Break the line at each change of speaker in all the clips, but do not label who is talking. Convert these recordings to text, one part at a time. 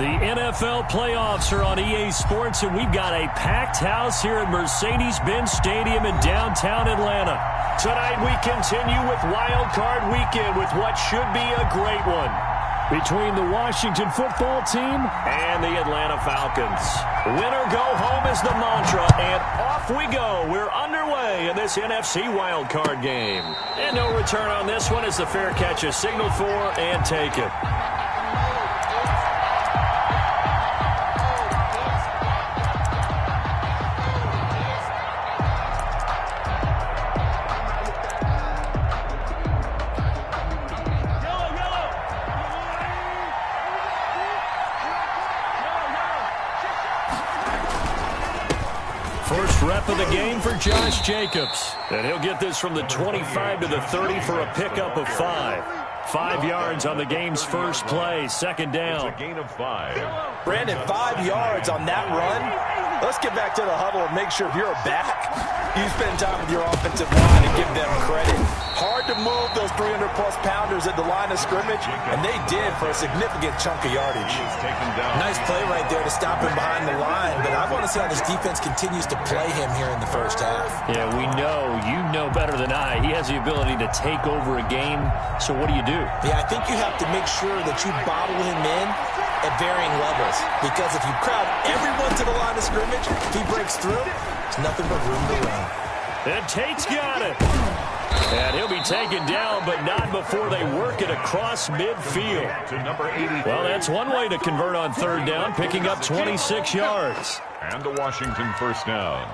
The NFL playoffs are on EA Sports, and we've got a packed house here at Mercedes-Benz Stadium in downtown Atlanta. Tonight we continue with Wild Card Weekend with what should be a great one between the Washington football team and the Atlanta Falcons. Win or go home is the mantra, and off we go. We're underway in this NFC Wild Card game. And no return on this one as the fair catch is signaled for and taken. First rep of the game for Josh Jacobs. And he'll get this from the 25 to the 30 for a pickup of 5. 5 yards on the game's first play. Second down.
It's a gain of 5.
Brandon, 5 yards on that run. Let's get back to the huddle and make sure if you're a back, you spend time with your offensive line and give them credit. Hard to move those 300-plus pounders at the line of scrimmage, and they did for a significant chunk of yardage.
Nice play right there to stop him behind the line, but I want to see how this defense continues to play him here in the first half.
Yeah, we know, you know better than I, he has the ability to take over a game, so what do you do?
Yeah, I think you have to make sure that you bottle him in at varying levels, because if you crowd everyone to the line of scrimmage, if he breaks through, there's nothing but room to run.
And Tate's got it. And he'll be taken down, but not before they work it across midfield.
To number 80.
Well, that's one way to convert on third down, picking up 26 yards.
And the Washington first down.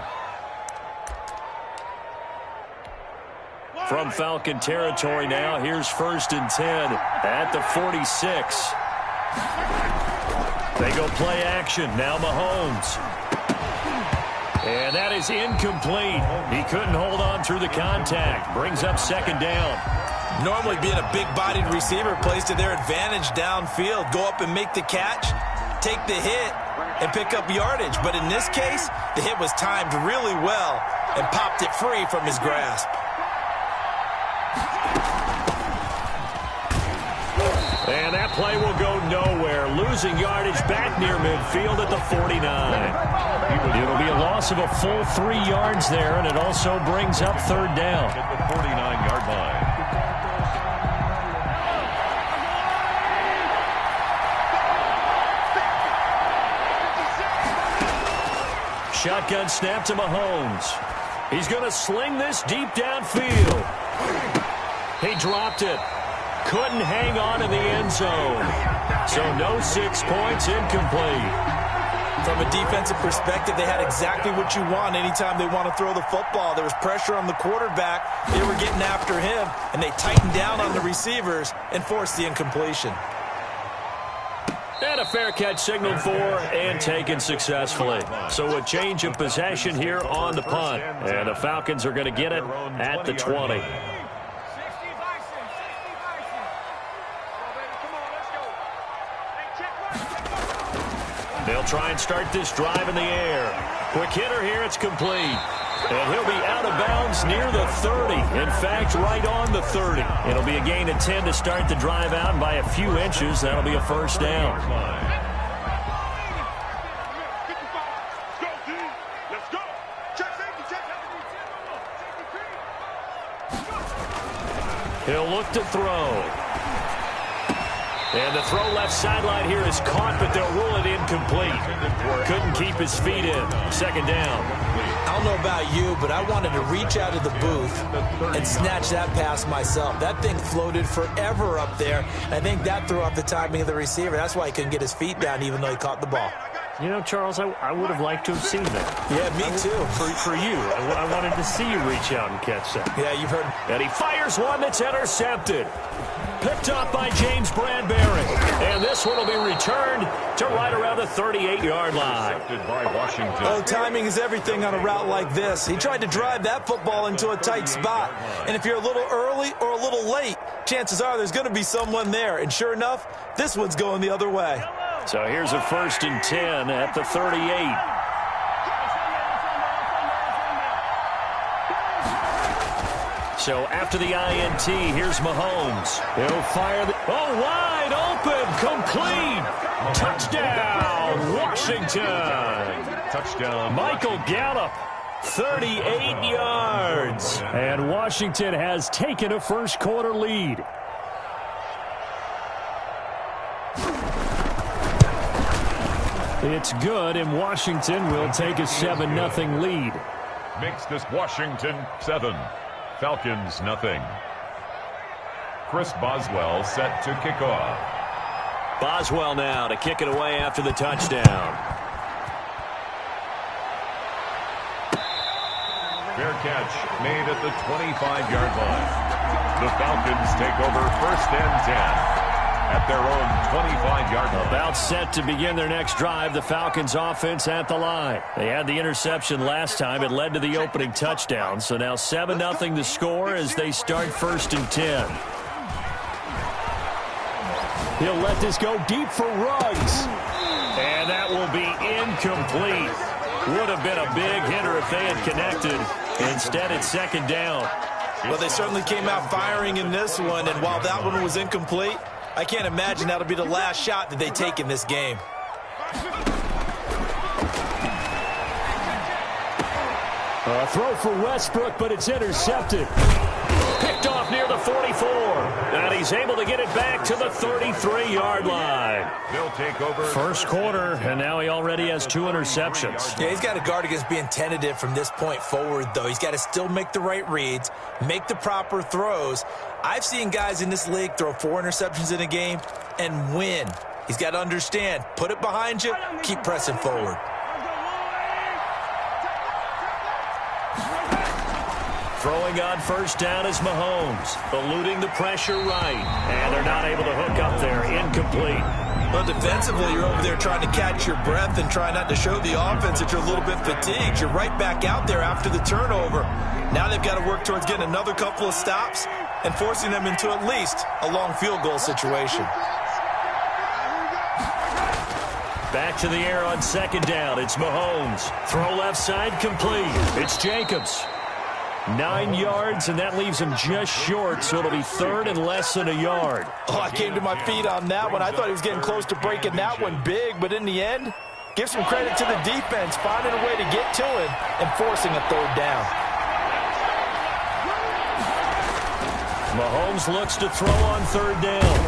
From Falcon territory now, here's 1st and 10 at the 46. They go play action. Now Mahomes. And that is incomplete. He couldn't hold on through the contact. Brings up second down.
Normally being a big-bodied receiver plays to their advantage downfield. Go up and make the catch, take the hit, and pick up yardage. But in this case, the hit was timed really well and popped it free from his grasp.
And that play will go nowhere. Losing yardage back near midfield at the 49. It'll be a loss of a full 3 yards there, and it also brings up third down.
At the 49-yard line.
Shotgun snap to Mahomes. He's going to sling this deep downfield. He dropped it. Couldn't hang on in the end zone. So no 6 points, incomplete.
From a defensive perspective, they had exactly what you want anytime they want to throw the football. There was pressure on the quarterback. They were getting after him, and they tightened down on the receivers and forced the incompletion.
And a fair catch signaled for and taken successfully. So a change of possession here on the punt. And the Falcons are going to get it at the 20. They'll try and start this drive in the air. Quick hitter here, it's complete. And he'll be out of bounds near the 30. In fact, right on the 30. It'll be a gain of 10 to start the drive out, and by a few inches, that'll be a first down. He'll look to throw. And the throw left sideline here is caught, but they'll rule it incomplete. Couldn't keep his feet in. Second down.
I don't know about you, but I wanted to reach out of the booth and snatch that pass myself. That thing floated forever up there. I think that threw off the timing of the receiver. That's why he couldn't get his feet down even though he caught the ball.
You know, Charles, I would have liked to have seen that.
Yeah, me too.
For you. I wanted to see you reach out and catch that.
Yeah, you've heard.
And he fires one that's intercepted. Picked up by James Bradbury. And this one will be returned to right around the 38-yard line.
Intercepted by Washington.
Oh, timing is everything on a route like this. He tried to drive that football into a tight spot. And if you're a little early or a little late, chances are there's going to be someone there. And sure enough, this one's going the other way.
So here's a 1st and 10 at the 38. So after the INT, here's Mahomes. He'll fire the... Oh, wide open, complete. Touchdown, Washington.
Touchdown.
Michael Gallup, 38 yards. And Washington has taken a first-quarter lead. It's good, and Washington will take a 7-0 lead.
Makes this Washington 7. Falcons nothing. Chris Boswell set to kick off.
Boswell now to kick it away after the touchdown.
Fair catch made at the 25-yard line. The Falcons take over 1st and 10 at their own 25-yard line.
About set to begin their next drive, the Falcons offense at the line. They had the interception last time. It led to the opening touchdown. So now 7-0 the score as they start 1st and 10. He'll let this go deep for Ruggs. And that will be incomplete. Would have been a big hitter if they had connected. Instead, it's 2nd down.
Well, they certainly came out firing in this one, and while that one was incomplete, I can't imagine that'll be the last shot that they take in this game.
A throw for Westbrook, but it's intercepted. Picked off near the 44. And he's able to get it back to the 33-yard line.
They'll take over.
First quarter, and now he already has 2 interceptions.
Yeah, he's got to guard against being tentative from this point forward, though. He's got to still make the right reads, make the proper throws. I've seen guys in this league throw 4 interceptions in a game and win. He's got to understand, put it behind you, keep pressing forward.
Throwing on 1st down is Mahomes, eluding the pressure right. And they're not able to hook up there, incomplete.
Well, defensively, you're over there trying to catch your breath and try not to show the offense that you're a little bit fatigued. You're right back out there after the turnover. Now they've got to work towards getting another couple of stops and forcing them into at least a long field goal situation.
Back to the air on 2nd down. It's Mahomes. Throw left side, complete. It's Jacobs. 9 yards, and that leaves him just short, so it'll be 3rd and less than a yard.
Oh, I came to my feet on that one. I thought he was getting close to breaking that one big, but in the end, give some credit to the defense, finding a way to get to him and forcing a 3rd down.
Mahomes looks to throw on 3rd down.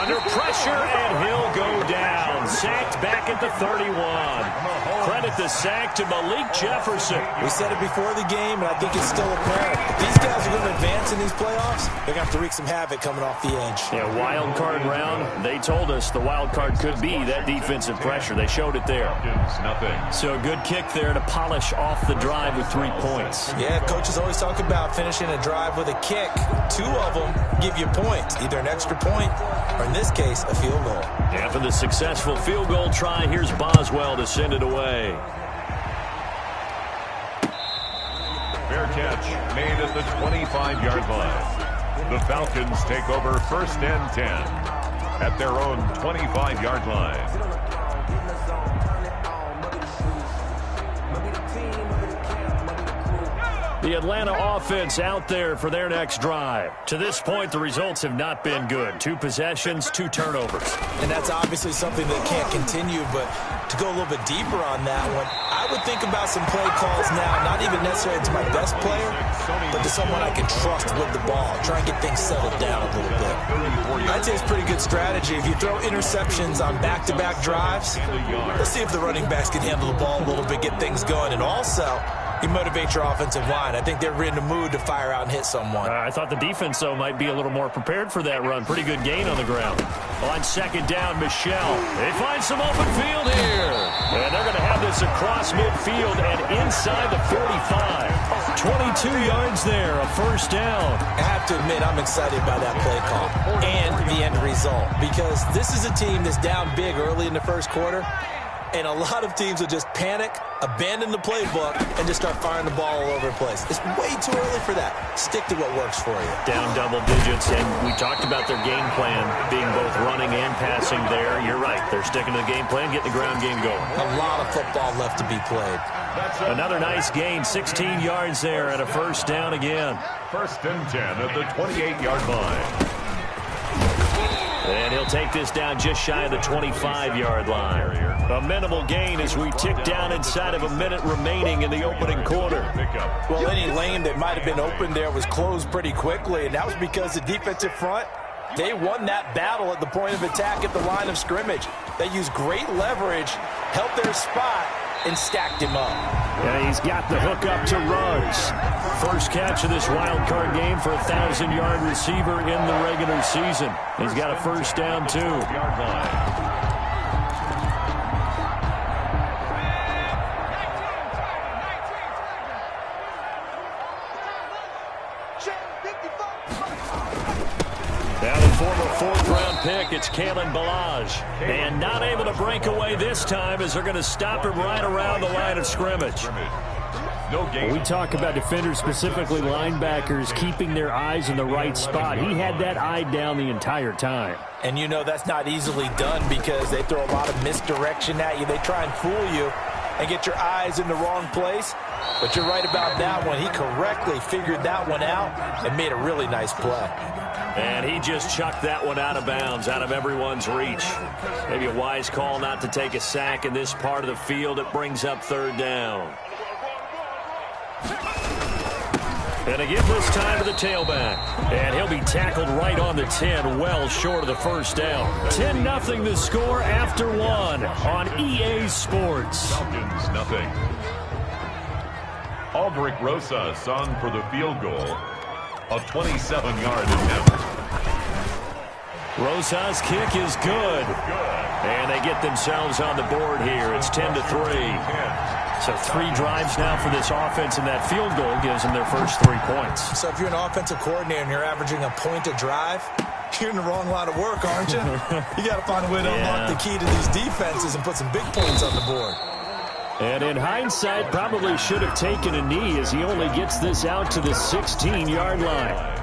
Under pressure, and he'll go down. Sacked back at the 31. Credit the sack to Malik Jefferson.
We said it before the game, and I think it's still apparent. If these guys are going to advance in these playoffs, they're going to have to wreak some havoc coming off the edge.
Yeah, wild card round. They told us the wild card could be that defensive pressure. They showed it there.
Nothing.
So a good kick there to polish off the drive with 3 points.
Yeah, coaches always talk about finishing a drive with a kick. 2 of them give you points, either an extra point or, in this case, a field goal.
After the successful field goal try, here's Boswell to send it away.
Fair catch made at the 25-yard line. The Falcons take over 1st and 10 at their own 25-yard line.
The Atlanta offense out there for their next drive. To this point, the results have not been good. 2 possessions, 2 turnovers.
And that's obviously something that can't continue, but to go a little bit deeper on that one, I would think about some play calls now, not even necessarily to my best player, but to someone I can trust with the ball. Try and get things settled down a little bit. I'd say it's pretty good strategy. If you throw interceptions on back-to-back drives, let's see if the running backs can handle the ball a little bit, get things going, and also you motivate your offensive line. I think they're in the mood to fire out and hit someone.
I thought the defense, though, might be a little more prepared for that run. Pretty good gain on the ground. On 2nd down, Michelle. They find some open field here. And they're going to have this across midfield and inside the 45. 22 yards there, a 1st down.
I have to admit, I'm excited by that play call and the end result, because this is a team that's down big early in the 1st quarter. And a lot of teams will just panic, abandon the playbook, and just start firing the ball all over the place. It's way too early for that. Stick to what works for you.
Down double digits, and we talked about their game plan being both running and passing there. You're right. They're sticking to the game plan, getting the ground game going.
A lot of football left to be played.
Another nice gain, 16 yards there, and a first down again.
1st and 10 at the 28-yard line.
And he'll take this down just shy of the 25-yard line. A minimal gain as we tick down inside of a minute remaining in the opening quarter.
Well, any lane that might have been open there was closed pretty quickly, and that was because the defensive front, they won that battle at the point of attack at the line of scrimmage. They used great leverage, held their spot, and stacked him up.
And he's got the hook up to Ruggs. First catch of this wild card game for a 1,000-yard receiver in the regular season. He's got a first down, too. Now the former 4th-round pick, it's Kalen Ballage. And not able to break away this time as they're going to stop him right around the line of scrimmage.
We talk about defenders, specifically linebackers, keeping their eyes in the right spot. He had that eye down the entire time.
And you know that's not easily done because they throw a lot of misdirection at you. They try and fool you and get your eyes in the wrong place. But you're right about that one. He correctly figured that one out and made a really nice play.
And he just chucked that one out of bounds, out of everyone's reach. Maybe a wise call not to take a sack in this part of the field. It brings up 3rd down. And again this time to the tailback. And he'll be tackled right on the 10, well short of the first down. 10-0 the score after 1 on EA Sports.
Falcons, nothing. Aldrich Rosas on for the field goal. A 27-yard attempt.
Rosas' kick is good. And they get themselves on the board here. It's 10-3. So 3 drives now for this offense, and that field goal gives them their first 3 points.
So if you're an offensive coordinator and you're averaging a point a drive, you're in the wrong line of work, aren't you? You got to find a way to unlock the key to these defenses and put some big points on the board.
And in hindsight, probably should have taken a knee as he only gets this out to the 16-yard line.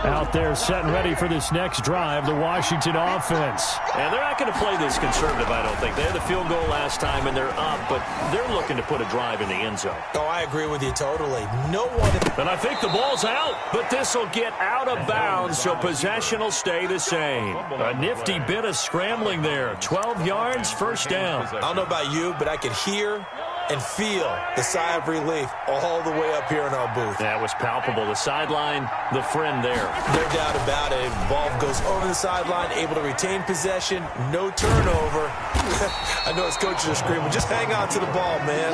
Out there setting ready for this next drive, the Washington offense.
And they're not going to play this conservative, I don't think. They had the field goal last time, and they're up, but they're looking to put a drive in the end zone.
Oh, I agree with you totally. No one...
And I think the ball's out, but this will get out of bounds, so possession will stay the same. A nifty bit of scrambling there. 12 yards, first down.
I don't know about you, but I could hear and feel the sigh of relief all the way up here in our booth.
That was palpable. The sideline, the friend there.
No doubt about it. Ball goes over the sideline, able to retain possession, no turnover. I know his coaches are screaming, just hang on to the ball, man.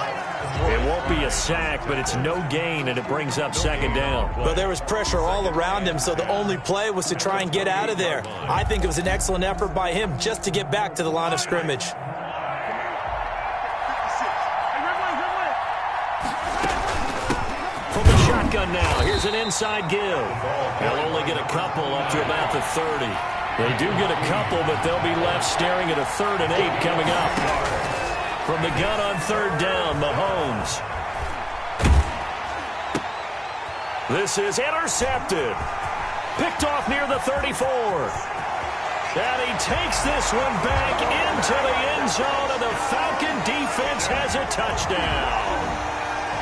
It won't be a sack, but it's no gain, and it brings up 2nd down.
But there was pressure all around him, so the only play was to try and get out of there. I think it was an excellent effort by him just to get back to the line of scrimmage.
Shotgun now. Here's an inside give. They'll only get a couple up to about the 30. They do get a couple, but they'll be left staring at a 3rd and 8 coming up. From the gun on 3rd down, Mahomes. This is intercepted. Picked off near the 34. And he takes this one back into the end zone, and the Falcon defense has a touchdown.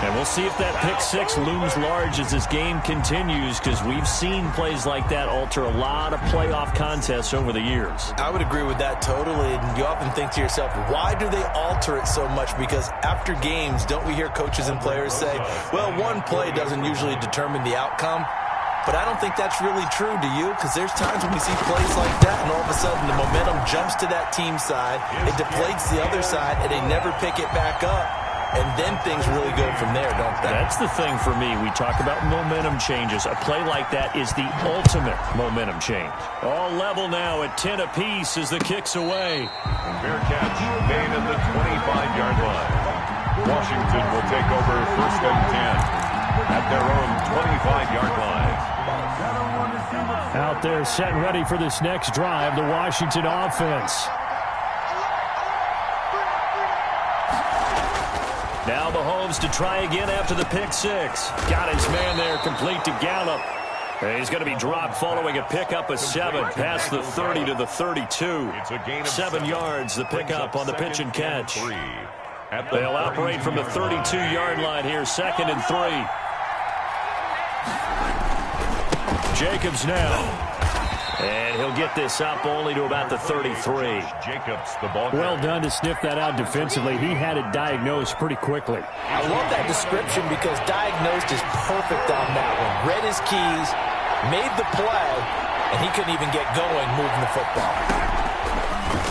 And we'll see if that pick 6 looms large as this game continues, because we've seen plays like that alter a lot of playoff contests over the years.
I would agree with that totally. And you often think to yourself, why do they alter it so much? Because after games, don't we hear coaches and players say, well, one play doesn't usually determine the outcome? But I don't think that's really true, do you? Because there's times when we see plays like that, and all of a sudden the momentum jumps to that team side, it deflates the other side, and they never pick it back up. And then things really go from there, don't they?
That's the thing for me. We talk about momentum changes. A play like that is the ultimate momentum change. All level now at 10 apiece as the kick's away.
Fair catch made at the 25-yard line. Washington will take over 1st and 10 at their own 25-yard line.
Out there setting ready for this next drive, the Washington offense.
Now Mahomes to try again after the pick six. Got his man there complete to Gallup. And he's going to be dropped following a pickup of 7 past the 30 to the 32. 7 yards, the pickup on the pitch and catch. They'll operate from the 32-yard line here, 2nd and 3. Jacobs now. And he'll get this up only to about the 33. Well done to sniff that out defensively. He had it diagnosed pretty quickly.
I love that description because diagnosed is perfect on that one. Read his keys, made the play, and he couldn't even get going moving the football.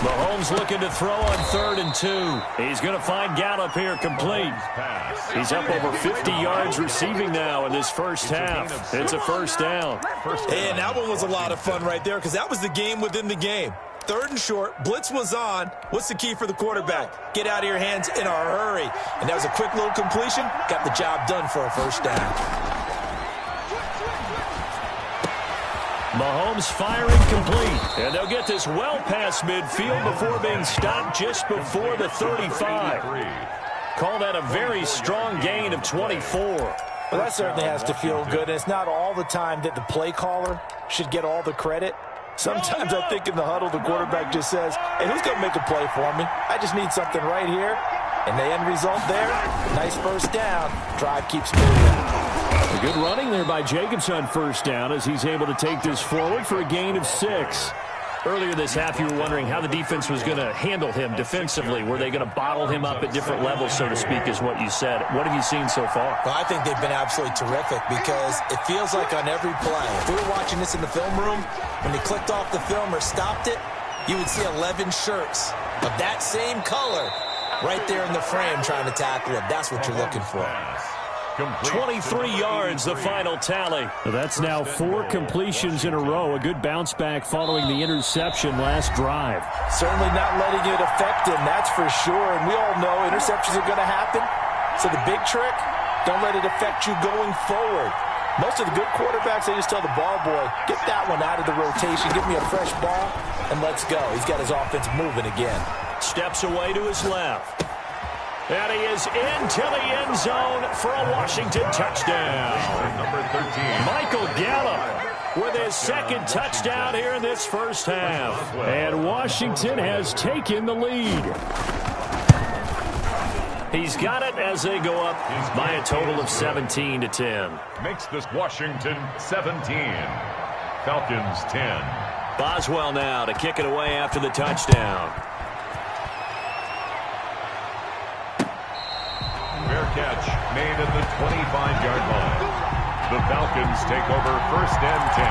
Mahomes looking to throw on 3rd and 2. He's going to find Gallup here complete. He's up over 50 yards receiving now in this first half. It's a first down.
And that one was a lot of fun right there because that was the game within the game. 3rd and short, blitz was on. What's the key for the quarterback? Get out of your hands in a hurry. And that was a quick little completion. Got the job done for a first down.
Mahomes firing complete. And they'll get this well past midfield before being stopped just before the 35. Call that a very strong gain of 24.
Well, that certainly has to feel good. And it's not all the time that the play caller should get all the credit. Sometimes I think in the huddle, the quarterback just says, hey, who's going to make a play for me? I just need something right here. And the end result there, nice first down. Drive keeps moving.
A good running there by Jacobs on first down as he's able to take this forward for a gain of 6. Earlier this half, you were wondering how the defense was going to handle him defensively. Were they going to bottle him up at different levels, so to speak, is what you said. What have you seen so far?
Well, I think they've been absolutely terrific because it feels like on every play, if we were watching this in the film room, when they clicked off the film or stopped it, you would see 11 shirts of that same color right there in the frame trying to tackle him. That's what you're looking for.
23 yards, the final tally.
That's now 4 completions in a row. A good bounce back following the interception last drive.
Certainly not letting it affect him, that's for sure. And we all know interceptions are going to happen. So the big trick, don't let it affect you going forward. Most of the good quarterbacks, they just tell the ball boy, get that one out of the rotation, give me a fresh ball, and let's go. He's got his offense moving again.
Steps away to his left. And he is into the end zone for a Washington touchdown.
Number 13.
Michael Gallup with his 2nd touchdown here in this first half.
And Washington has taken the lead.
He's got it as they go up by a total of 17-10.
Makes this Washington 17. Falcons 10.
Boswell now to kick it away after the touchdown.
Fair catch made at the 25-yard line. The Falcons take over 1st and 10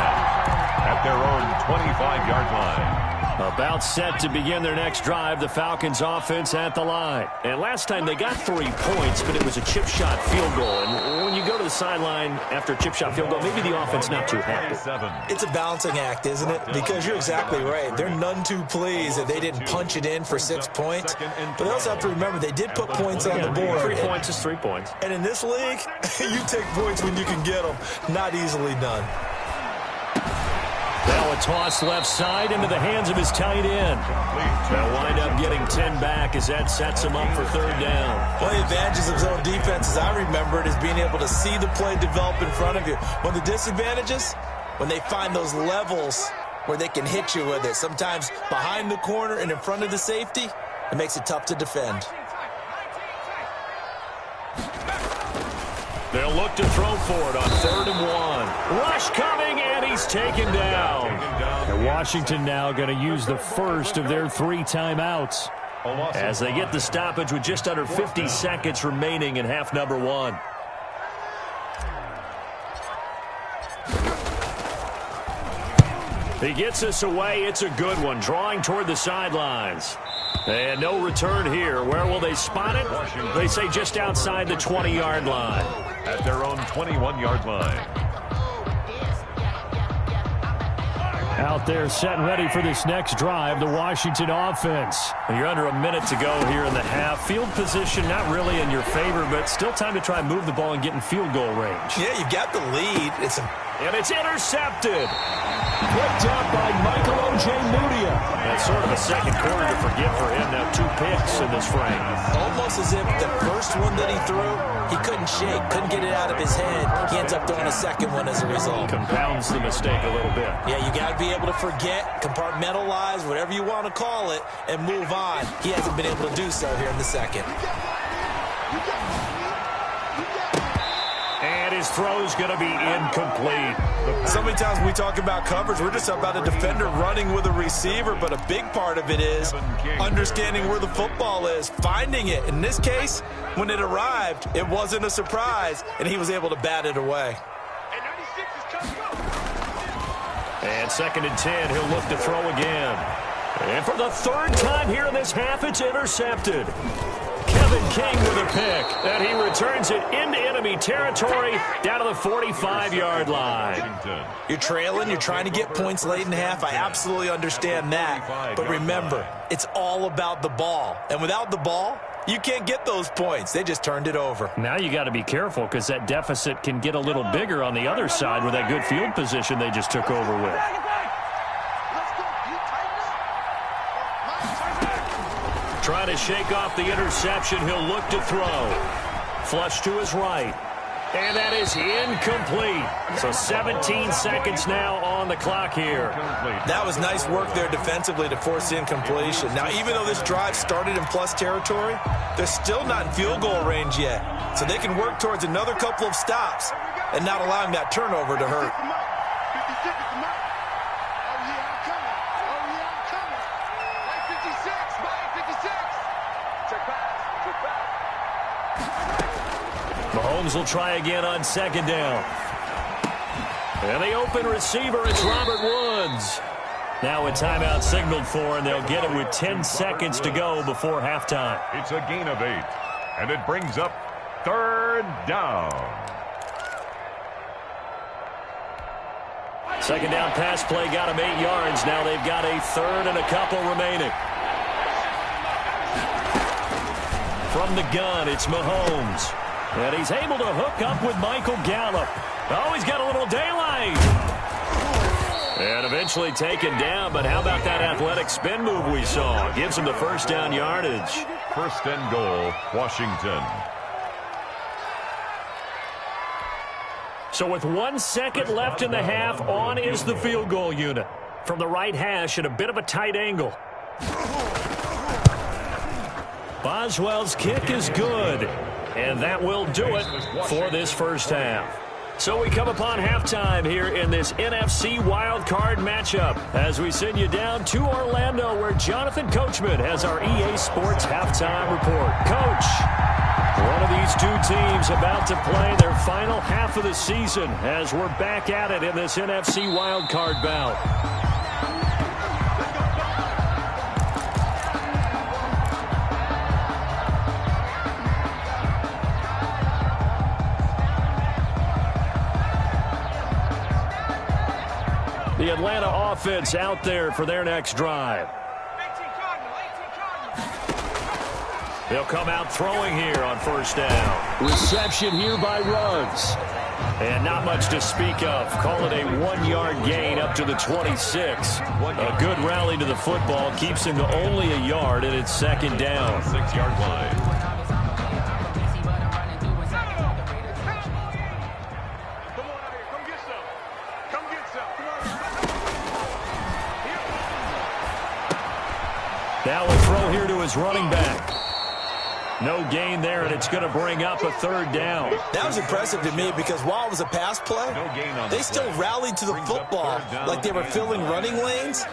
at their own 25-yard line.
About set to begin their next drive, the Falcons offense at the line. And last time they got 3 points, but it was a chip shot field goal. And when you go to the sideline after a chip shot field goal, maybe the offense not too happy.
It's a balancing act, isn't it? Because you're exactly right. They're none too pleased that they didn't punch it in for 6 points. But they also have to remember they did put points on the board.
3 points is 3 points.
And in this league, you take points when you can get them. Not easily done.
Now a toss left side into the hands of his tight end. They'll wind up getting 10 back as that sets him up for 3rd down.
One of the advantages of zone defense, as I remember it, is being able to see the play develop in front of you. One of the disadvantages, when they find those levels where they can hit you with it, sometimes behind the corner and in front of the safety, it makes it tough to defend.
They'll look to throw for it on 3rd and 1. Rush coming, and he's taken down.
And Washington now going to use the first of their 3 timeouts
as they get the stoppage with just under 50 seconds remaining in half number 1. He gets us away. It's a good one, drawing toward the sidelines. And no return here. Where will they spot it? They say just outside the 20-yard line.
At their own 21-yard line.
Out there setting ready for this next drive, the Washington offense.
You're under a minute to go here in the half. Field position not really in your favor, but still time to try and move the ball and get in field goal range.
Yeah, you've got the lead.
And it's intercepted.
Picked up by Michael O.J. Mudia.
That's sort of a second quarter to forget for him. Now 2 picks in this frame.
Almost as if the first one that he threw, he couldn't shake, couldn't get it out of his head. He ends up throwing a second one as a result.
Compounds the mistake a little bit.
Yeah, you got to be able to forget, compartmentalize, whatever you want to call it, and move on. He hasn't been able to do so here in the second.
And his throw's going to be incomplete.
So many times when we talk about coverage, we're just about a defender running with a receiver, but a big part of it is understanding where the football is, finding it. In this case, when it arrived, it wasn't a surprise, and he was able to bat it away.
And 2nd and 10, he'll look to throw again. And for the 3rd time here in this half, it's intercepted. Kevin King with a pick, and he returns it into enemy territory down to the 45-yard line.
You're trailing, you're trying to get points late in half. I absolutely understand that. But remember, it's all about the ball. And without the ball, you can't get those points. They just turned it over.
Now you got to be careful because that deficit can get a little bigger on the other side with that good field position they just took over with. Trying to shake off the interception. He'll look to throw. Flush to his right. And that is incomplete. So 17 seconds now on the clock here.
That was nice work there defensively to force incompletion. Now, even though this drive started in plus territory, they're still not in field goal range yet. So they can work towards another couple of stops and not allowing that turnover to hurt.
Mahomes will try again on 2nd down. And the open receiver, it's Robert Woods. Now a timeout signaled for, and they'll get it with 10 seconds to go before halftime.
It's a gain of 8, and it brings up 3rd down.
2nd down pass play got him 8 yards. Now they've got a 3rd and a couple remaining. From the gun, it's Mahomes. And he's able to hook up with Michael Gallup. Oh, he's got a little daylight. And eventually taken down, but how about that athletic spin move we saw? Gives him the 1st down yardage.
1st and goal, Washington.
So with 1 second left in the half, on is the field goal unit. From the right hash at a bit of a tight angle. Boswell's kick is good. And that will do it for this 1st half. So we come upon halftime here in this NFC wildcard matchup as we send you down to Orlando where Jonathan Coachman has our EA Sports halftime report. Coach, one of these 2 teams about to play their final half of the season as we're back at it in this NFC wildcard bout. The Atlanta offense out there for their next drive. They'll come out throwing here on 1st down.
Reception here by Ruggs.
And not much to speak of. Call it a 1-yard gain up to the 26. A good rally to the football keeps him to only a yard, and it's 2nd down.
6-yard line.
Now a throw here to his running back. No gain there, and it's going to bring up a 3rd down.
That was impressive to me because while it was a pass play, they still rallied to the football like they were filling running lanes,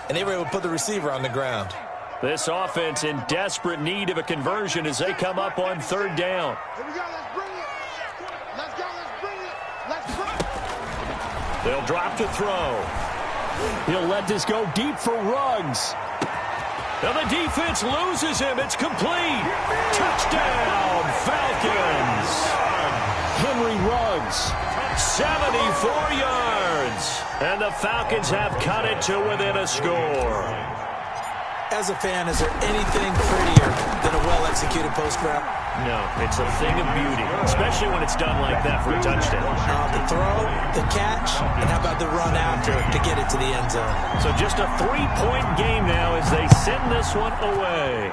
and they were able to put the receiver on the ground.
This offense in desperate need of a conversion as they come up on 3rd down.
Here we go. Let's bring it. Let's go. Let's bring it. Let's bring it.
They'll drop to throw.
He'll let this go deep for Ruggs.
And the defense loses him. It's complete. Touchdown, Falcons.
Henry Ruggs.
74 yards. And the Falcons have cut it to within a score.
As a fan, is there anything prettier than a well-executed post route?
No, it's a thing of beauty, especially when it's done like that for a touchdown.
The throw, the catch, and how about the run after to get it to the end zone?
So just a 3-point game now as they send this one away.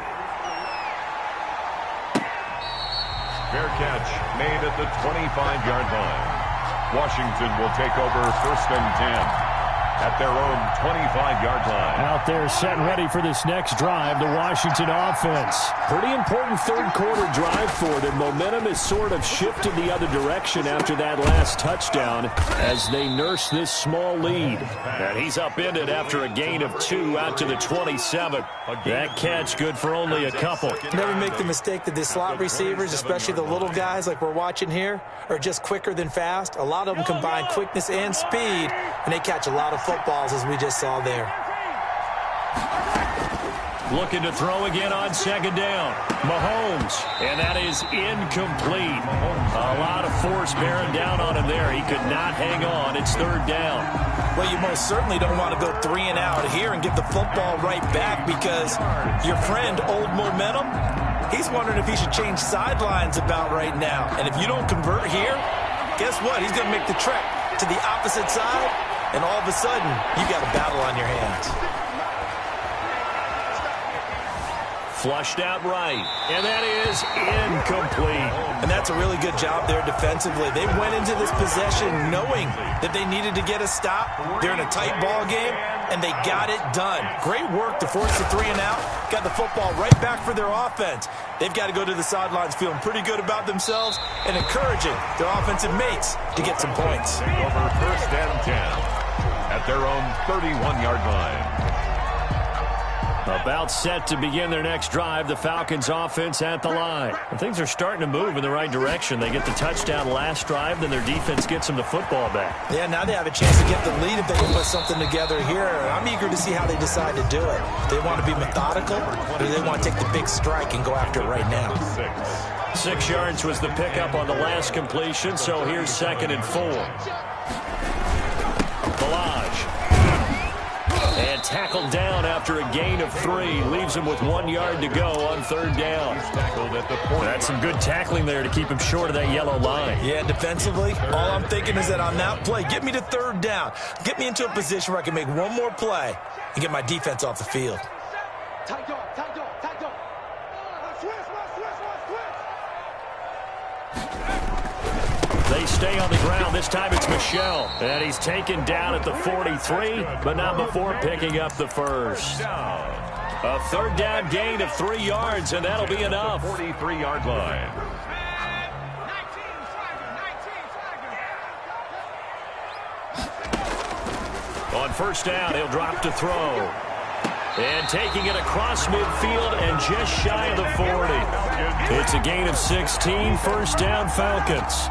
Fair catch made at the 25-yard line. Washington will take over 1st and 10 at their own 25-yard line.
Out there set and ready for this next drive, the Washington offense.
Pretty important third-quarter drive for them. Momentum has sort of shifted the other direction after that last touchdown as they nurse this small lead. And he's upended after a gain of 2 out to the 27. That catch good for only a couple.
Never make the mistake that the slot receivers, especially the little guys like we're watching here, are just quicker than fast. A lot of them combine quickness and speed, and they catch a lot of footballs, as we just saw there.
Looking to throw again on 2nd down. Mahomes, and that is incomplete. A lot of force bearing down on him there. He could not hang on. It's 3rd down.
Well, you most certainly don't want to go 3 and out here and give the football right back because your friend, Old Momentum, he's wondering if he should change sidelines about right now. And if you don't convert here, guess what? He's going to make the trek to the opposite side, and all of a sudden, you got a battle on your hands.
Flushed out right, and that is incomplete.
And that's a really good job there defensively. They went into this possession knowing that they needed to get a stop. They're in a tight ball game, and they got it done. Great work to force the 3 and out. Got the football right back for their offense. They've got to go to the sidelines feeling pretty good about themselves and encouraging their offensive mates to get some points.
Over 1st and 10 at their own 31-yard line.
About set to begin their next drive, the Falcons offense at the line. And things are starting to move in the right direction. They get the touchdown last drive, then their defense gets them the football back.
Yeah, now they have a chance to get the lead if they can put something together here. I'm eager to see how they decide to do it. Do they want to be methodical, or do they want to take the big strike and go after it right now?
6 yards was the pickup on the last completion, so here's 2nd and 4. And tackled down after a gain of 3. Leaves him with 1 yard to go on 3rd down. That's some good tackling there to keep him short of that yellow line.
Yeah, defensively, all I'm thinking is that on that play, get me to 3rd down. Get me into a position where I can make one more play and get my defense off the field.
Tight dog, tight dog, tight dog. Switch.
They stay on the ground. This time it's Michel. And he's taken down at the 43, but not before picking up the first. A 3rd down gain of 3 yards, and that'll be enough.
43-yard line.
On 1st down, he'll drop to throw. And taking it across midfield and just shy of the 40. It's a gain of 16, 1st down Falcons.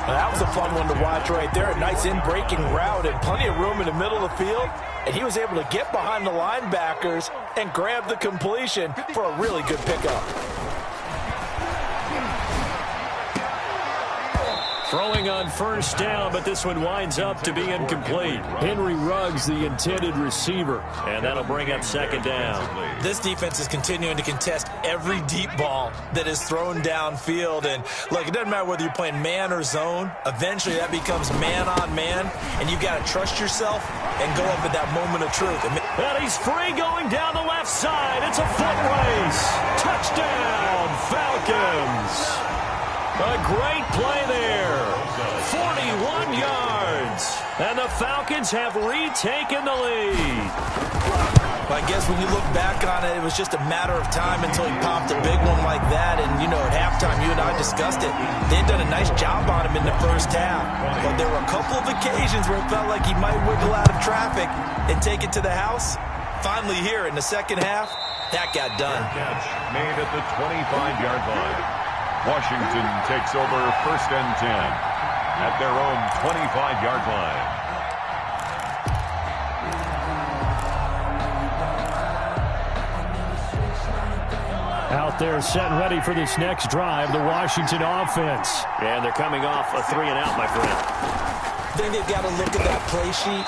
That was a fun one to watch right there. A nice in-breaking route and plenty of room in the middle of the field. And he was able to get behind the linebackers and grab the completion for a really good pickup.
Throwing on 1st down, but this one winds up to be incomplete. Henry Ruggs, the intended receiver, and that'll bring up 2nd down.
This defense is continuing to contest every deep ball that is thrown downfield. And look, it doesn't matter whether you're playing man or zone. Eventually, that becomes man on man, and you've got to trust yourself and go up at that moment of truth.
And he's free going down the left side. It's a foot race. Touchdown, Falcons. A great play there. 41 yards. And the Falcons have retaken the lead.
I guess when you look back on it, it was just a matter of time until he popped a big one like that. And, at halftime, you and I discussed it. They had done a nice job on him in the 1st half. But there were a couple of occasions where it felt like he might wiggle out of traffic and take it to the house. Finally here in the 2nd half, that got done.
Catch made at the 25-yard line. Washington takes over 1st and 10 at their own 25-yard line.
Out Out there set and ready for this next drive, the Washington offense.
And they're coming off a 3-and-out, my friend.
I think they've got to look at that play sheet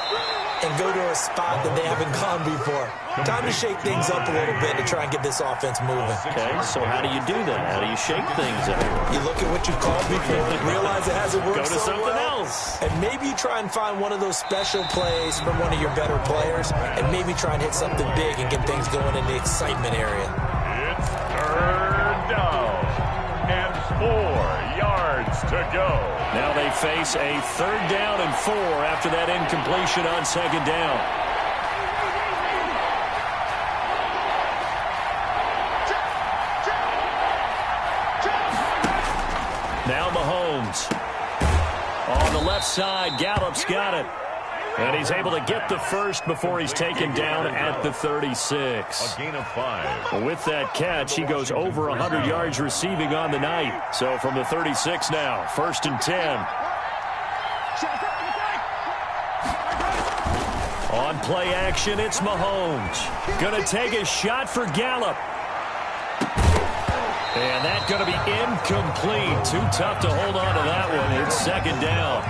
and go to a spot that they haven't gone before. Time to shake things up a little bit to try and get this offense moving.
Okay, so how do you do that? How do you shake things up?
You look at what you've called before, realize it hasn't worked
Go to
so
something
well,
else.
and maybe you try and find one of those special plays from one of your better players, and maybe try and hit something big and get things going in the excitement area.
It's third down and 4 yards to go.
Now they face a 3rd down and 4 after that incompletion on 2nd down. Now Mahomes. On the left side, Gallup's got it. And he's able to get the first before he's taken down at the 36.
A gain of 5.
With that catch, he goes over 100 yards receiving on the night. So from the 36 now, 1st and 10. On play action, it's Mahomes. Gonna take a shot for Gallup. And that's going to be incomplete. Too tough to hold on to that one. It's 2nd down.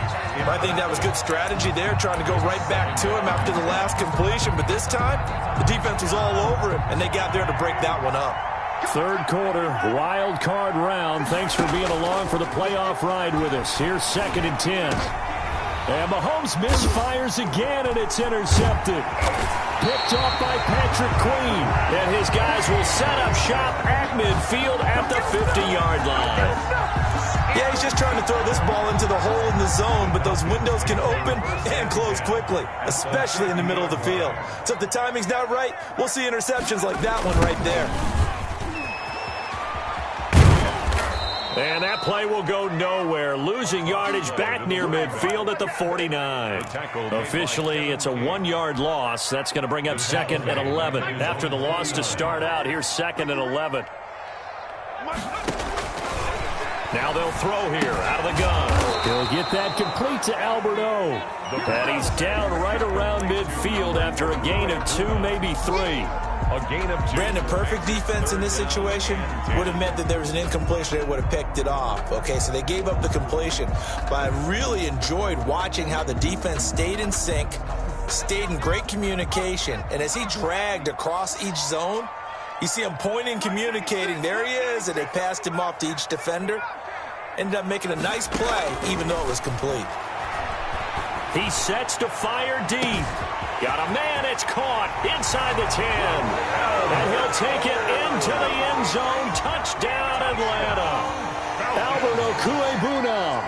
I think that was good strategy there, trying to go right back to him after the last completion. But this time, the defense was all over him, and they got there to break that one up.
3rd quarter, wild card round. Thanks for being along for the playoff ride with us. Here's 2nd and 10. And Mahomes misfires again, and it's intercepted. Picked off by Patrick Queen. And his guys will set up shop at midfield at the 50-yard line.
Yeah, he's just trying to throw this ball into the hole in the zone, but those windows can open and close quickly, especially in the middle of the field. So if the timing's not right, we'll see interceptions like that one right there.
And that play will go nowhere. Losing yardage back near midfield at the 49. Officially, it's a 1-yard loss. That's going to bring up 2nd and 11. After the loss to start out, here's 2nd and 11. Now they'll throw here out of the gun.
He'll get that complete to Alberto.
And he's down right around midfield after a gain of 2, maybe 3.
A gain of 2.
Brandon, perfect defense in this situation would have meant that there was an incompletion. They would have picked it off. Okay, so they gave up the completion. But I really enjoyed watching how the defense stayed in sync, stayed in great communication. And as he dragged across each zone, you see him pointing, communicating. There he is, and they passed him off to each defender. Ended up making a nice play, even though it was complete.
He sets to fire deep. Got a man, it's caught inside the 10. And he'll take it into the end zone. Touchdown, Atlanta.
Alberto Cuebuna.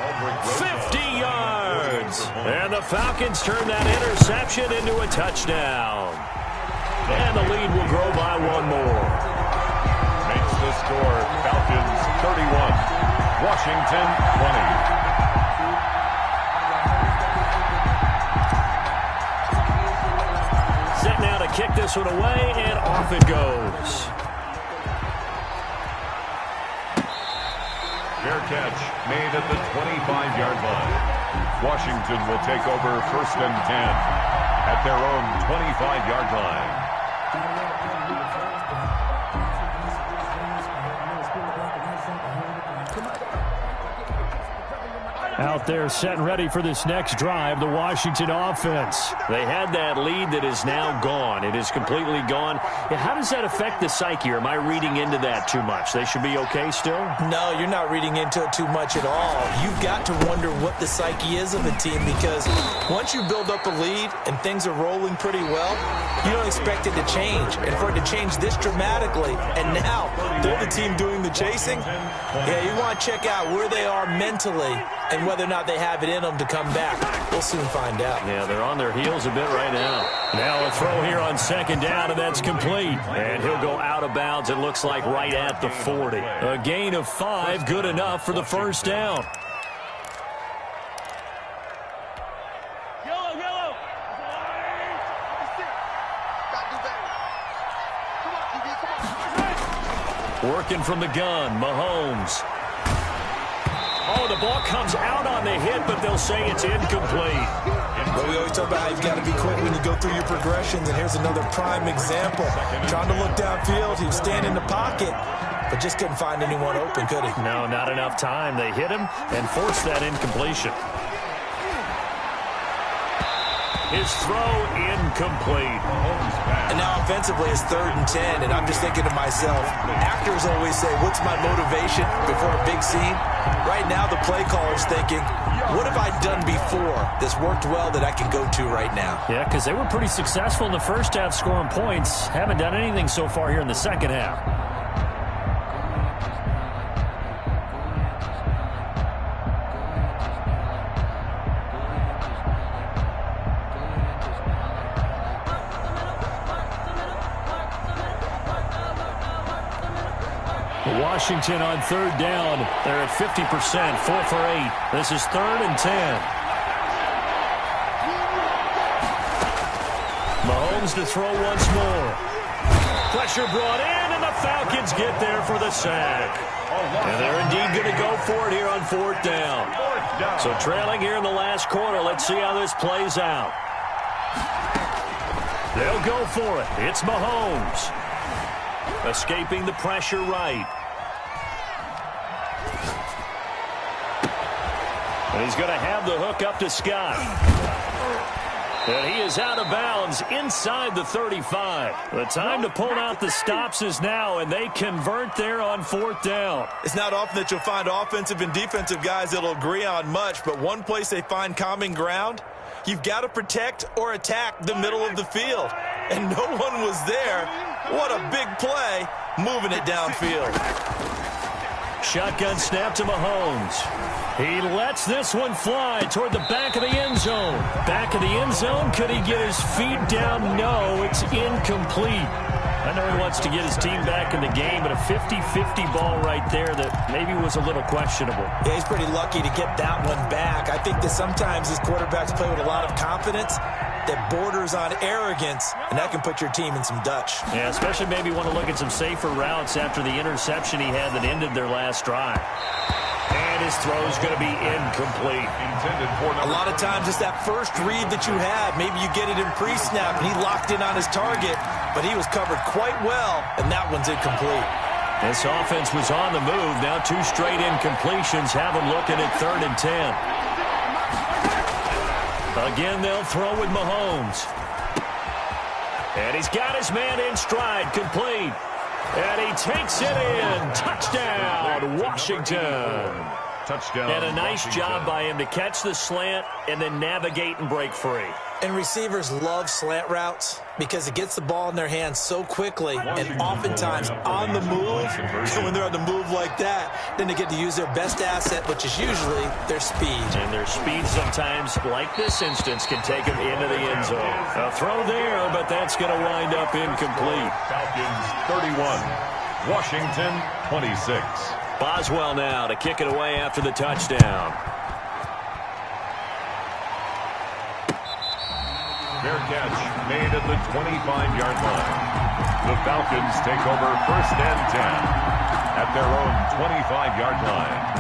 50 yards. And the Falcons turn that interception into a touchdown. And the lead will grow by 1 more.
Makes the score Falcons 31, Washington 20.
Set now to kick this one away, and off it goes.
Fair catch made at the 25-yard line. Washington will take over 1st and 10 at their own 25-yard line.
Out there set and ready for this next drive, the Washington offense.
They had that lead that is now gone. It is completely gone. How does that affect the psyche? Or am I reading into that too much? They should be okay still?
No, you're not reading into it too much at all. You've got to wonder what the psyche is of a team, because once you build up a lead and things are rolling pretty well, you don't expect it to change. And for it to change this dramatically, and now they're the team doing the chasing, yeah, you want to check out where they are mentally and whether or not they have it in them to come back. We'll soon find out.
Yeah, they're on their heels a bit right now. Now a throw here on 2nd down, and that's complete. And he'll go out of bounds, it looks like, right at the 40. A gain of 5, good enough for the 1st down.
Yellow. Gotta do better. Come on,
Working from the gun, Mahomes. Oh, the ball comes out on the hit, but they'll say it's incomplete.
But we always talk about how you've got to be quick when you go through your progressions, and here's another prime example. Trying to look downfield, he was staying in the pocket, but just couldn't find anyone open, could he?
No, not enough time. They hit him and forced that incompletion. His throw incomplete.
And now offensively it's 3rd and 10, and I'm just thinking to myself, actors always say, what's my motivation before a big scene? Right now the play caller's thinking, what have I done before that's worked well that I can go to right now?
Yeah, because they were pretty successful in the first half scoring points. Haven't done anything so far here in the second half. Washington on 3rd down. They're at 50%, 4 for 8. This is 3rd and 10. Mahomes to throw once more. Pressure brought in, and the Falcons get there for the sack. And they're indeed going to go for it here on 4th down. So trailing here in the last quarter. Let's see how this plays out. They'll go for it. It's Mahomes. Escaping the pressure right. And he's going to have the hook up to Scott. And he is out of bounds inside the 35. The time to pull out the stops is now, and they convert there on 4th down.
It's not often that you'll find offensive and defensive guys that'll agree on much, but one place they find common ground, you've got to protect or attack the middle of the field. And no one was there. What a big play, moving it downfield.
Shotgun snap to Mahomes. He lets this one fly toward the back of the end zone. Back of the end zone. Could he get his feet down? No, it's incomplete. I know he wants to get his team back in the game, but a 50-50 ball right there that maybe was a little questionable.
Yeah, he's pretty lucky to get that one back. I think that sometimes his quarterbacks play with a lot of confidence that borders on arrogance, and that can put your team in some Dutch.
Yeah, especially maybe want to look at some safer routes after the interception he had that ended their last drive. And his throw is going to be incomplete.
A lot of times it's that first read that you have. Maybe you get it in pre-snap, and he locked in on his target, but he was covered quite well, and that one's incomplete.
This offense was on the move. Now 2 straight incompletions have them looking at 3rd and 10. Again, they'll throw with Mahomes. And he's got his man in stride, complete. And he takes it in. Touchdown, Washington.
Touchdown.
And a nice
Washington.
job by him to catch the slant and then navigate and break free.
And receivers love slant routes because it gets the ball in their hands so quickly and oftentimes on the move. And when they're on the move like that, then they get to use their best asset, which is usually their speed.
And their speed sometimes, like this instance, can take them into the end zone. A throw there, but that's going to wind up incomplete.
Falcons 31, Washington 26.
Boswell now to kick it away after the touchdown.
Fair catch made at the 25-yard line. The Falcons take over 1st and 10 at their own 25-yard line.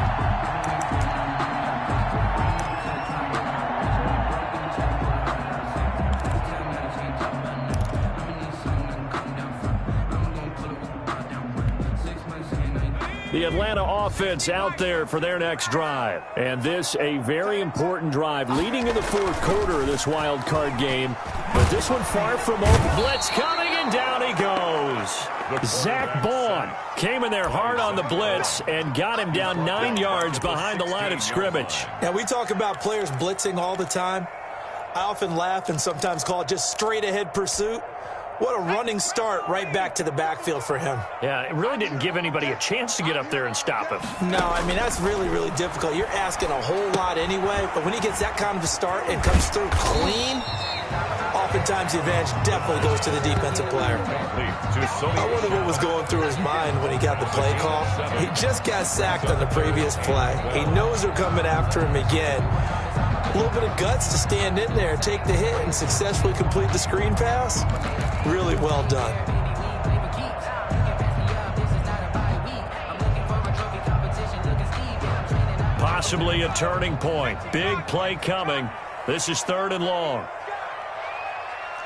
The Atlanta offense out there for their next drive. And this a very important drive leading in the 4th quarter of this wild card game. But this one far from over. Blitz coming, and down he goes. Zach Bond came in there hard on the blitz and got him down 9 yards behind the line of scrimmage.
Now, we talk about players blitzing all the time. I often laugh and sometimes call it just straight-ahead pursuit. What a running start right back to the backfield for him.
Yeah, it really didn't give anybody a chance to get up there and stop him.
No, I mean, that's really, really difficult. You're asking a whole lot anyway, but when he gets that kind of a start and comes through clean, oftentimes the advantage definitely goes to the defensive player. I wonder what was going through his mind when he got the play call. He just got sacked on the previous play. He knows they're coming after him again. A little bit of guts to stand in there, take the hit, and successfully complete the screen pass. Really well done.
Possibly a turning point. Big play coming. This is 3rd and long.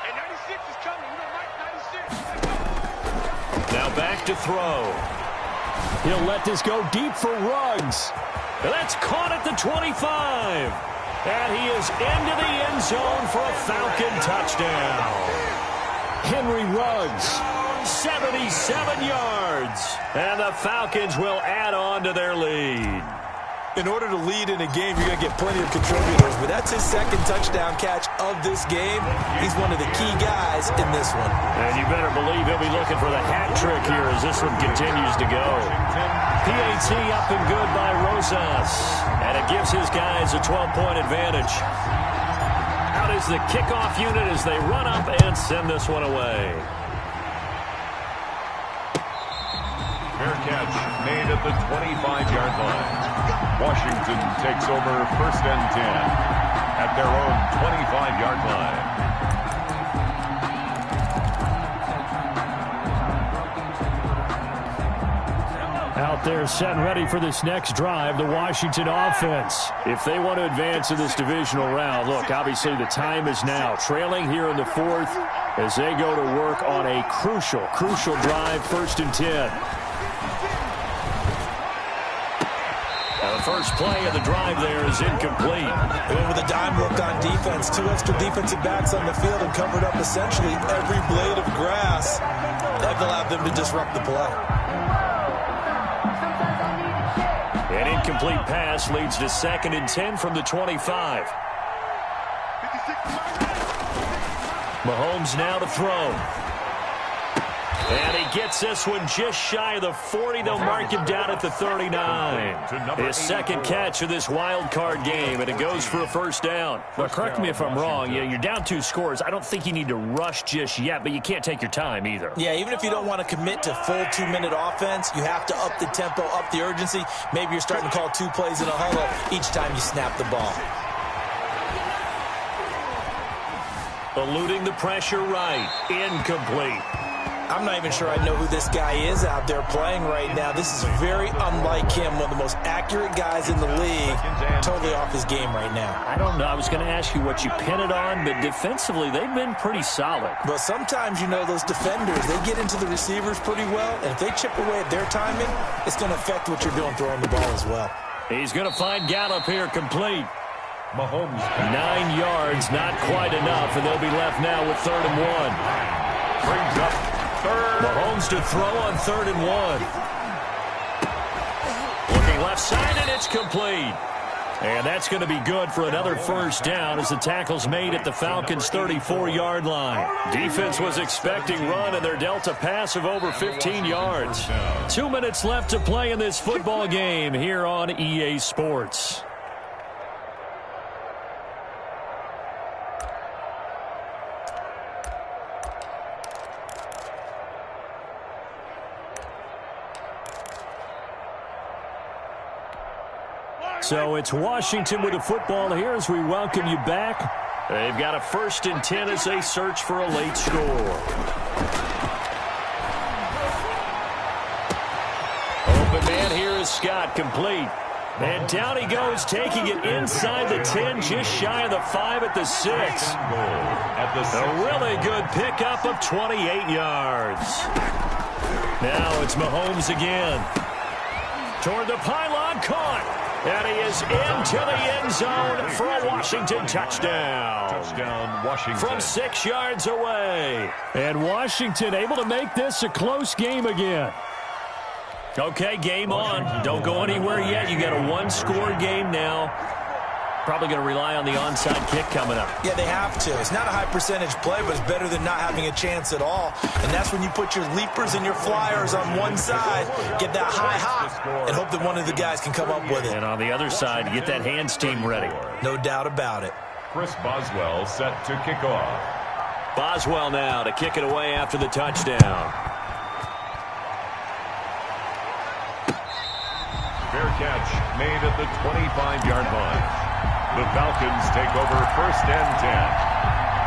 Hey, 96 is coming. You know, Mike, 96.
Now back to throw. He'll let this go deep for Ruggs.
And that's caught at the 25. And he is into the end zone for a Falcon touchdown.
Henry Ruggs.
77 yards. And the Falcons will add on to their lead.
In order to lead in a game, you're going to get plenty of contributors, but that's his second touchdown catch of this game. He's one of the key guys in this one.
And you better believe he'll be looking for the hat trick here as this one continues to go. PAT up and good by Rosas. And it gives his guys a 12-point advantage. Out is the kickoff unit as they run up and send this one away.
Fair catch made at the 25-yard line. Washington takes over first and 10 at their own 25-yard line.
Out there set and ready for this next drive, the Washington offense. If they want to advance in this divisional round, look, obviously the time is now. Trailing here in the fourth as they go to work on a crucial drive, first and 10.
The first play of the drive there is incomplete.
They went with a dime look on defense. 2 extra defensive backs on the field and covered up essentially every blade of grass. That allowed them to disrupt the play.
An incomplete pass leads to second and 10 from the 25. Mahomes now to throw. And he gets this one just shy of the 40. They'll mark him down at the 39. His second catch of this wild card game, and it goes for a first down.
Well, correct me if I'm wrong. Yeah, you're down 2 scores. I don't think you need to rush just yet, but you can't take your time either.
Yeah, even if you don't want to commit to full 2-minute offense, you have to up the tempo, up the urgency. Maybe you're starting to call 2 plays in a huddle each time you snap the ball.
Eluding the pressure right. Incomplete.
I'm not even sure I know who this guy is out there playing right now. This is very unlike him, one of the most accurate guys in the league. Totally off his game right now.
I don't know. I was going to ask you what you pin it on, but defensively, they've been pretty solid.
But sometimes, you know, those defenders, they get into the receivers pretty well, and if they chip away at their timing, it's going to affect what you're doing throwing the ball as well.
He's going to find Gallup here complete.
Mahomes.
9 yards, not quite enough, and they'll be left now with 3rd and 1.
Brings up third.
Mahomes to throw on 3rd and 1. Looking left side, and it's complete. And that's going to be good for another first down as the tackle's made at the Falcons' 34-yard line. Defense was expecting run, and they're dealt a pass of over 15 yards. 2 minutes left to play in this football game here on EA Sports. So it's Washington with the football here as we welcome you back. They've got a 1st and 10 as they search for a late score. Open man here is Scott, complete. And down he goes, taking it inside the 10, just shy of the 5 at the 6. A really good pickup of 28 yards. Now it's Mahomes again. Toward the pylon, caught. And he is into the end zone for a Washington touchdown.
Touchdown, Washington.
From 6 yards away.
And Washington able to make this a close game again.
Okay, game on. Don't go anywhere yet. You got a 1-score game now. Probably going to rely on the onside kick coming up.
Yeah, they have to. It's not a high percentage play, but it's better than not having a chance at all. And that's when you put your leapers and your flyers on one side, get that high hop, and hope that one of the guys can come up with it.
And on the other side, get that hands team ready.
No doubt about it.
Chris Boswell set to kick off.
Boswell now to kick it away after the touchdown.
Fair catch made at the 25-yard line. The Falcons take over 1st and 10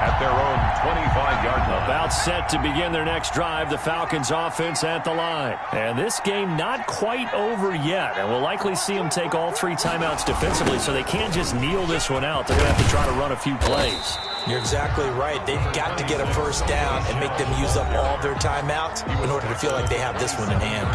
at their own 25-yard line.
About set to begin their next drive, the Falcons offense at the line. And this game not quite over yet. And we'll likely see them take all 3 timeouts defensively, so they can't just kneel this one out. They're going to have to try to run a few plays.
You're exactly right. They've got to get a first down and make them use up all their timeouts in order to feel like they have this one in hand.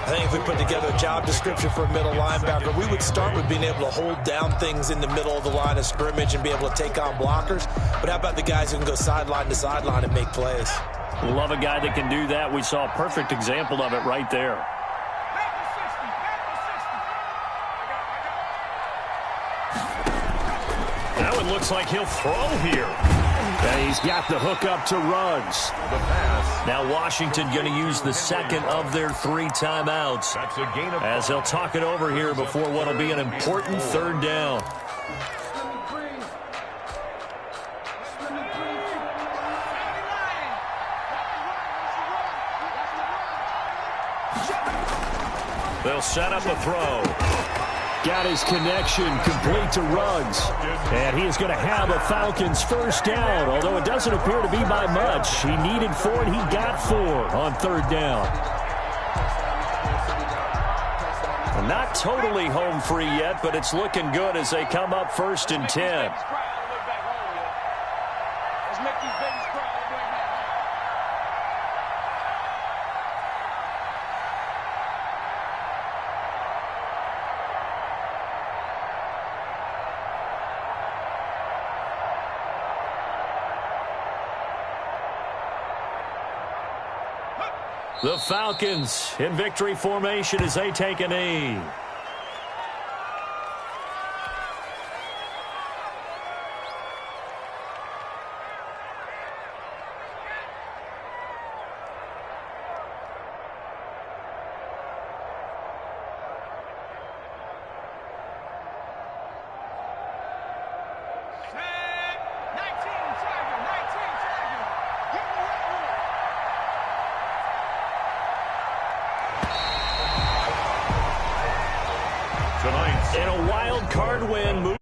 I think if we put together a job description for a middle linebacker, we would start with being able to hold down things in the middle of the line of scrimmage and be able to take on blockers. But how about the guys who can go sideline to sideline and make plays?
Love a guy that can do that. We saw a perfect example of it right there. Now it looks like he'll throw here. And he's got the hook up to Ruggs.
The pass.
Now Washington going to use the second of their 3 timeouts
That's a gain of
as they'll talk it over here before what will be an important 3rd down. They'll set up a throw. Got his connection complete to Ruggs. And he is going to have a Falcons 1st down, although it doesn't appear to be by much. He needed 4, and he got 4 on 3rd down. Well, not totally home free yet, but it's looking good as they come up 1st and 10. The Falcons in victory formation as they take a knee. In a wild card win,